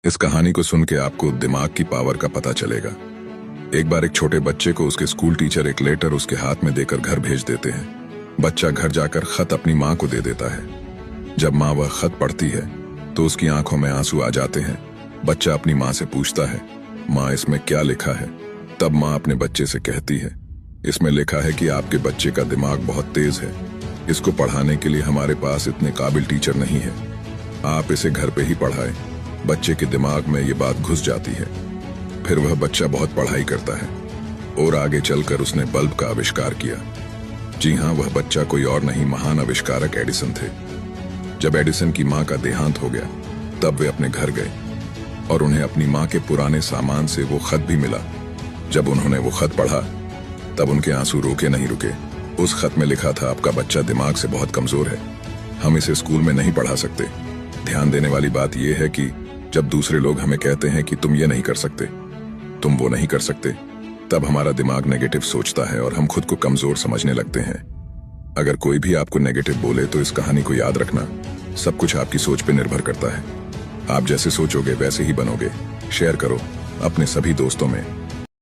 इस कहानी को सुन के आपको दिमाग की पावर का पता चलेगा। एक बार एक छोटे बच्चे को उसके स्कूल टीचर एक लेटर उसके हाथ में देकर घर भेज देते हैं। बच्चा घर जाकर खत अपनी माँ को दे देता है। जब माँ वह खत पढ़ती है तो उसकी आंखों में आंसू आ जाते हैं। बच्चा अपनी माँ से पूछता है, माँ इसमें क्या लिखा है? तब माँ अपने बच्चे से कहती है, इसमें लिखा है कि आपके बच्चे का दिमाग बहुत तेज है। इसको पढ़ाने के लिए हमारे पास इतने काबिल टीचर नहीं है। आप इसे घर पे ही पढ़ाएं। बच्चे के दिमाग में ये बात घुस जाती है। फिर वह बच्चा बहुत पढ़ाई करता है और आगे चलकर उसने बल्ब का आविष्कार किया। जी हाँ, वह बच्चा कोई और नहीं, महान आविष्कारक एडिसन थे। जब एडिसन की माँ का देहांत हो गया तब वे अपने घर गए और उन्हें अपनी माँ के पुराने सामान से वो खत भी मिला। जब उन्होंने वो खत पढ़ा तब उनके आंसू रोके नहीं रुके। उस खत में लिखा था, आपका बच्चा दिमाग से बहुत कमजोर है, हम इसे स्कूल में नहीं पढ़ा सकते। ध्यान देने वाली बात यह है कि जब दूसरे लोग हमें कहते हैं कि तुम ये नहीं कर सकते, तुम वो नहीं कर सकते, तब हमारा दिमाग नेगेटिव सोचता है और हम खुद को कमजोर समझने लगते हैं। अगर कोई भी आपको नेगेटिव बोले तो इस कहानी को याद रखना, सब कुछ आपकी सोच पे निर्भर करता है। आप जैसे सोचोगे वैसे ही बनोगे। शेयर करो अपने सभी दोस्तों में।